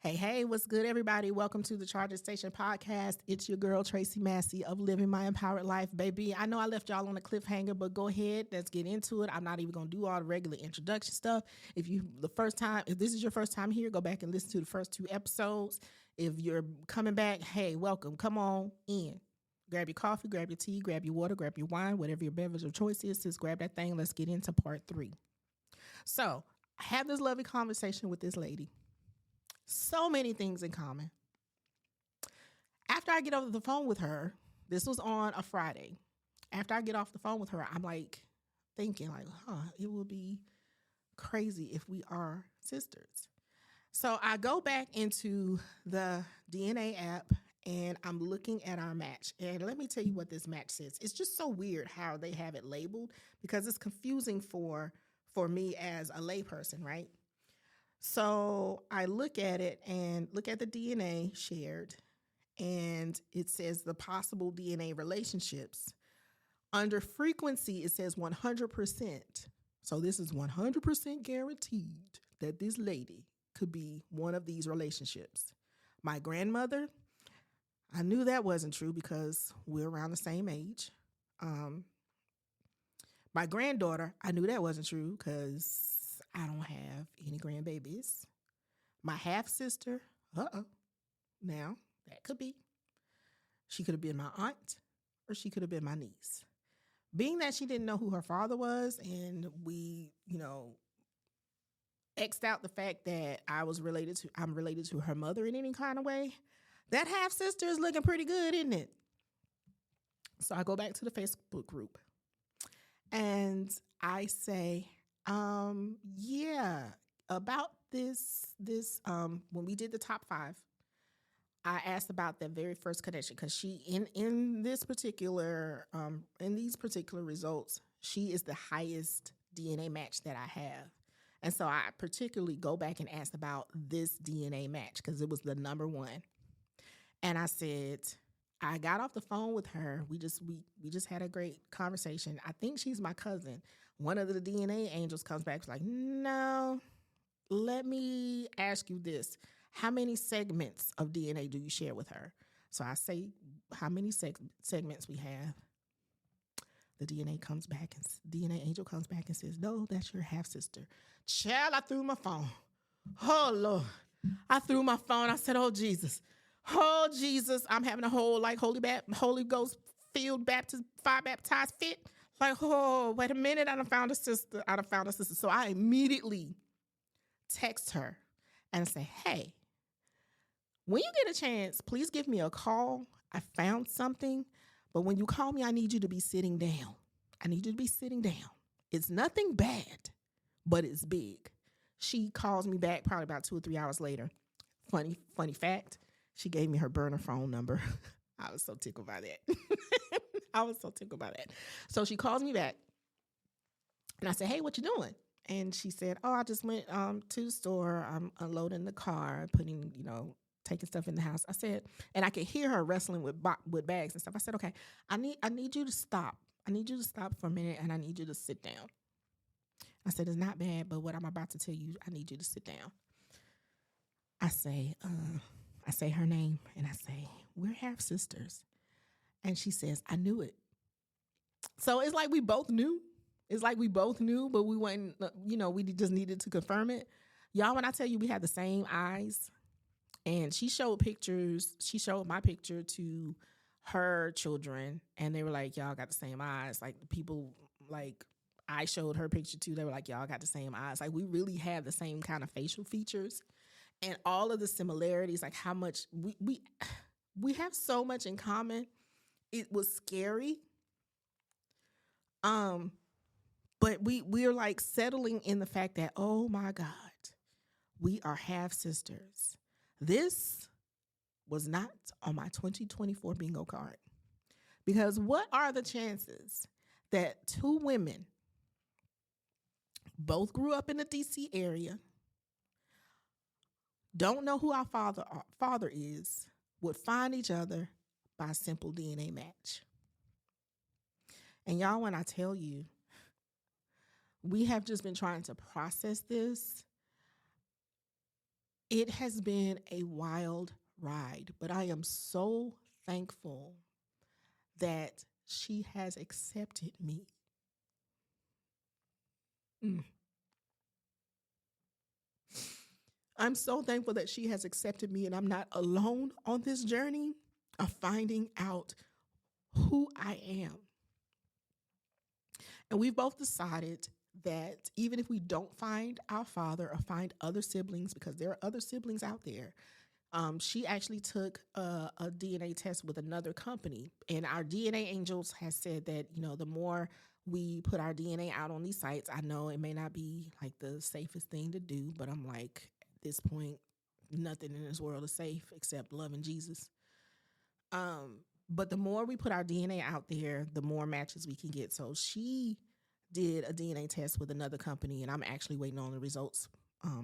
Hey, what's good, everybody? Welcome to the Charger Station podcast. It's your girl, Tracy Massey of Living My Empowered Life, baby. I know I left y'all on a cliffhanger, but go ahead. Let's get into it. I'm not even going to do all the regular introduction stuff. If this is your first time here, go back and listen to the first 2 episodes. If you're coming back, hey, welcome. Come on in. Grab your coffee, grab your tea, grab your water, grab your wine, whatever your beverage of choice is. Just grab that thing. Let's get into part 3. So I had this lovely conversation with this lady. So many things in common. After I get off the phone with her, this was on a Friday. After I get off the phone with her, I'm like thinking it would be crazy if we are sisters. So I go back into the DNA app and I'm looking at our match. And let me tell you what this match says. It's just so weird how they have it labeled because it's confusing for me as a layperson, right? So I look at it and look at the DNA shared, and it says the possible DNA relationships. Under frequency, it says 100%. So this is 100% guaranteed that this lady could be one of these relationships. My grandmother, I knew that wasn't true because we're around the same age. My granddaughter, I knew that wasn't true because I don't have any grandbabies. My half-sister, now that could be. She could have been my aunt or she could have been my niece. Being that she didn't know who her father was and we, X'd out the fact that I'm related to her mother in any kind of way, that half-sister is looking pretty good, isn't it? So I go back to the Facebook group and I say, about this, when we did the top 5, I asked about that very first connection because she, in these particular results, she is the highest DNA match that I have. And so I particularly go back and ask about this DNA match because it was the number 1. And I said, I got off the phone with her. We just had a great conversation. I think she's my cousin. One of the DNA angels comes back like, no, let me ask you this. How many segments of DNA do you share with her? So I say how many segments we have. The DNA angel comes back and says, no, that's your half-sister. Child, I threw my phone. Oh, Lord. I threw my phone. I said, oh, Jesus. Oh, Jesus. I'm having a whole Holy Ghost filled fire baptized fit. Like, oh, wait a minute. I done found a sister. So I immediately text her and say, hey, when you get a chance, please give me a call. I found something. But when you call me, I need you to be sitting down. It's nothing bad, but it's big. She calls me back probably about 2 or 3 hours later. Funny fact, she gave me her burner phone number. I was so tickled by that. So she calls me back and I said, hey, what you doing? And she said, oh, I just went to the store. I'm unloading the car, taking stuff in the house. I said, and I could hear her wrestling with bags and stuff. I said, okay, I need you to stop. I need you to stop for a minute and I need you to sit down. I said, it's not bad, but what I'm about to tell you, I need you to sit down. I say her name and I say, we're half sisters. And she says, I knew it. So it's like we both knew. But we went, we just needed to confirm it. Y'all, when I tell you we had the same eyes, and she showed my picture to her children, and they were like, y'all got the same eyes. Like, the people, like, I showed her picture too. They were like, y'all got the same eyes. Like, we really have the same kind of facial features. And all of the similarities, like how much we have so much in common. It was scary. But we're like settling in the fact that, oh my God, we are half sisters. This was not on my 2024 bingo card. Because what are the chances that 2 women both grew up in the DC area, don't know who our father is, would find each other by a simple DNA match? And y'all, when I tell you, we have just been trying to process this. It has been a wild ride, but I am so thankful that she has accepted me. Mm. I'm so thankful that she has accepted me and I'm not alone on this journey of finding out who I am. And we've both decided that even if we don't find our father or find other siblings, because there are other siblings out there, she actually took a DNA test with another company. And our DNA angels has said that, the more we put our DNA out on these sites, I know it may not be like the safest thing to do, but I'm like, at this point, nothing in this world is safe except loving Jesus. But the more we put our DNA out there, the more matches we can get. So she did a DNA test with another company, and I'm actually waiting on the results.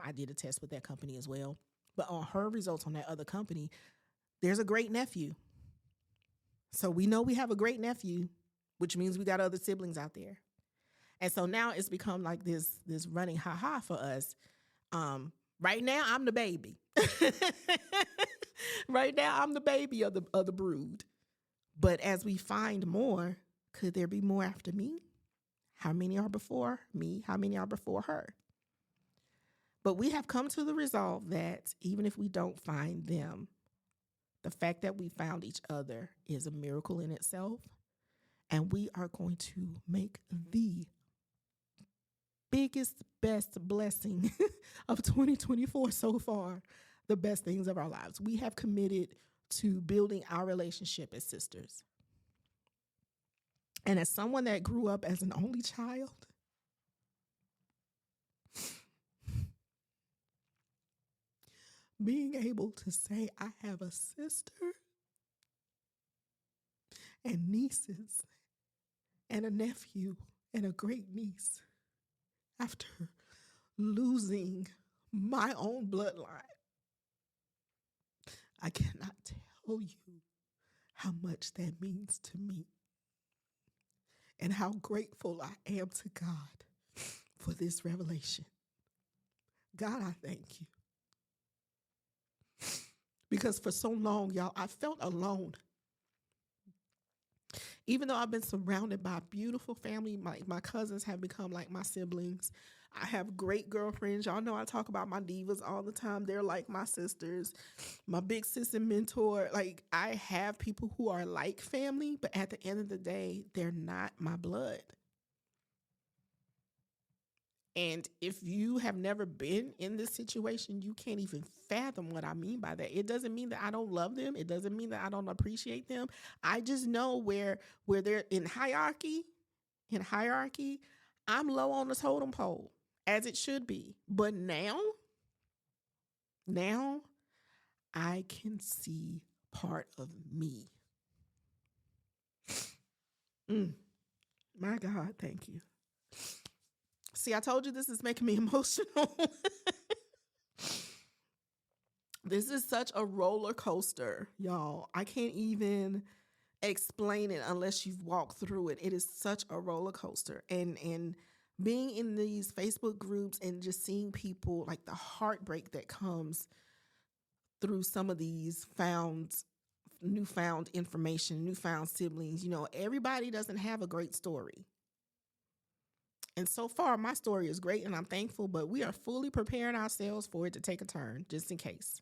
I did a test with that company as well. But on her results on that other company, there's a great nephew. So we know we have a great nephew, which means we got other siblings out there. And so now it's become like this running ha-ha for us. Right now, I'm the baby. Right now, I'm the baby of the brood. But as we find more, could there be more after me? How many are before me? How many are before her? But we have come to the resolve that even if we don't find them, the fact that we found each other is a miracle in itself. And we are going to make the biggest, best blessing of 2024 so far the best things of our lives. We have committed to building our relationship as sisters. And as someone that grew up as an only child, being able to say I have a sister and nieces and a nephew and a great niece after losing my own bloodline, I cannot tell you how much that means to me and how grateful I am to God for this revelation. God, I thank you. Because for so long, y'all, I felt alone. Even though I've been surrounded by beautiful family, my cousins have become like my siblings. I have great girlfriends. Y'all know I talk about my divas all the time. They're like my sisters, my big sis and mentor. Like, I have people who are like family, but at the end of the day, they're not my blood. And if you have never been in this situation, you can't even fathom what I mean by that. It doesn't mean that I don't love them. It doesn't mean that I don't appreciate them. I just know where they're in hierarchy, I'm low on the totem pole, as it should be. But now I can see part of me. My God, thank you. See, I told you this is making me emotional. This is such a roller coaster, y'all. I can't even explain it unless you've walked through it. It is such a roller coaster. And being in these Facebook groups and just seeing people, like the heartbreak that comes through some of these newfound information, newfound siblings, everybody doesn't have a great story. And so far, my story is great and I'm thankful, but we are fully preparing ourselves for it to take a turn just in case.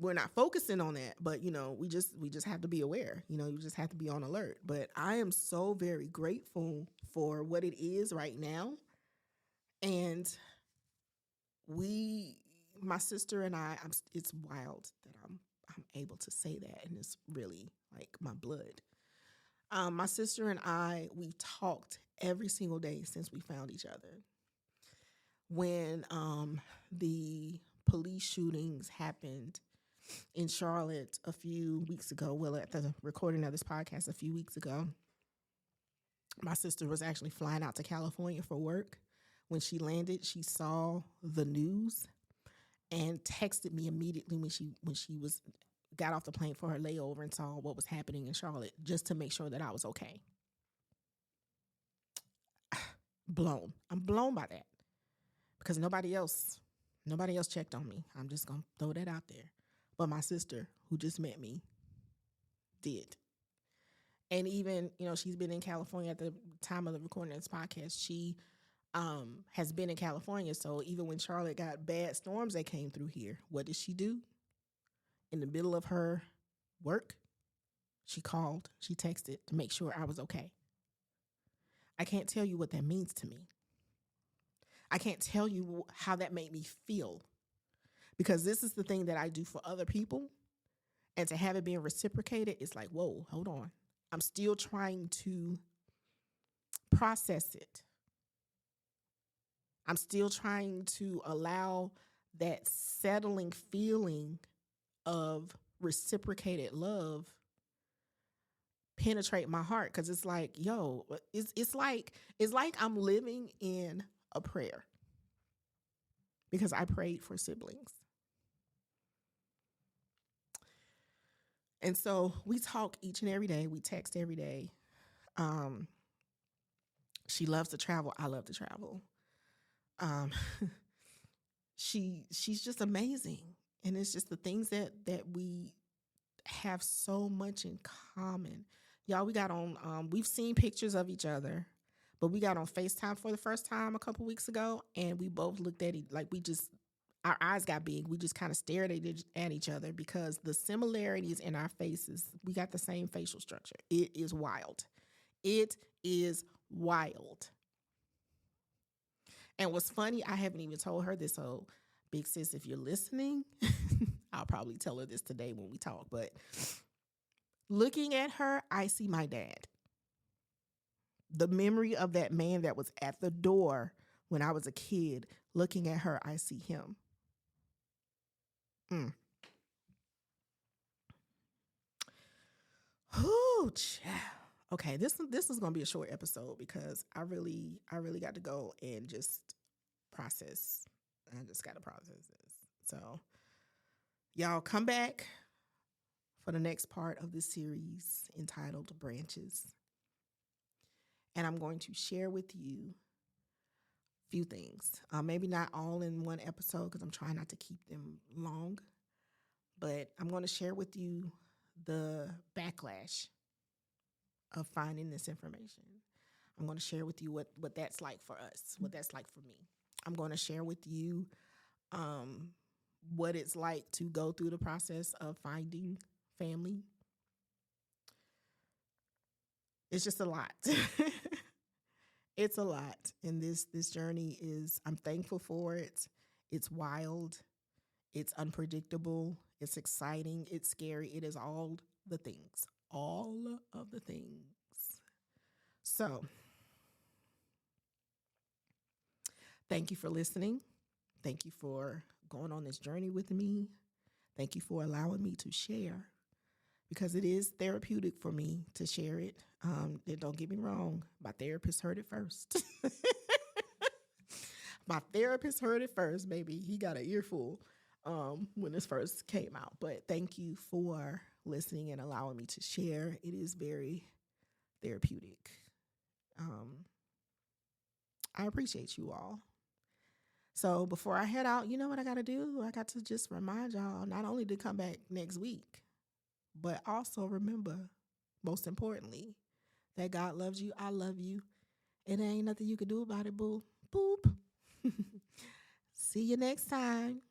We're not focusing on that, but we just have to be aware. You just have to be on alert. But I am so very grateful for what it is right now. And my sister and I, it's wild that I'm able to say that, and it's really like my blood. My sister and I, we've talked every single day since we found each other. When the police shootings happened in Charlotte a few weeks ago, well, at the recording of this podcast a few weeks ago, my sister was actually flying out to California for work. When she landed, she saw the news and texted me immediately when she got off the plane for her layover and saw what was happening in Charlotte, just to make sure that I was okay. I'm blown by that, because nobody else Nobody else checked on me. I'm just going to throw that out there. But my sister, who just met me, did. And even, she's been in California at the time of the recording of this podcast. She has been in California. So even when Charlotte got bad storms that came through here, what did she do? In the middle of her work, she called, she texted to make sure I was okay. I can't tell you what that means to me. I can't tell you how that made me feel, because this is the thing that I do for other people. And to have it being reciprocated, it's like, whoa, hold on. I'm still trying to process it. I'm still trying to allow that settling feeling of reciprocated love penetrate my heart, because it's like, yo, it's like I'm living in a prayer, because I prayed for siblings. And so we talk each and every day. We text every day. She loves to travel. I love to travel. She's just amazing. And it's just the things that we have so much in common. Y'all, we got on, we've seen pictures of each other, but we got on FaceTime for the first time a couple weeks ago, and we both looked at it like our eyes got big. We just kind of stared at each other, because the similarities in our faces, we got the same facial structure. It is wild. It is wild. And what's funny, I haven't even told her this, so big sis, if you're listening, I'll probably tell her this today when we talk, but looking at her, I see my dad. The memory of that man that was at the door when I was a kid, looking at her, I see him. Whoo, child. Okay, this is gonna be a short episode, because I really got to go and just process. I just got to process this. So, y'all come back for the next part of this series entitled Branches, and I'm going to share with you a few things. Maybe not all in one episode, because I'm trying not to keep them long, but I'm going to share with you the backlash of finding this information. I'm going to share with you what that's like for us, what that's like for me. I'm going to share with you what it's like to go through the process of finding family. It's just a lot. It's a lot. And this journey I'm thankful for it. It's wild. It's unpredictable. It's exciting. It's scary. It is all the things. All of the things. So, thank you for listening. Thank you for going on this journey with me. Thank you for allowing me to share, because it is therapeutic for me to share it. Don't get me wrong. My therapist heard it first. My therapist heard it first, baby. He got an earful when this first came out. But thank you for listening and allowing me to share. It is very therapeutic. I appreciate you all. So before I head out, you know what I got to do? I got to just remind y'all not only to come back next week, but also remember, most importantly, that God loves you. I love you. And there ain't nothing you can do about it, boo. Boop. See you next time.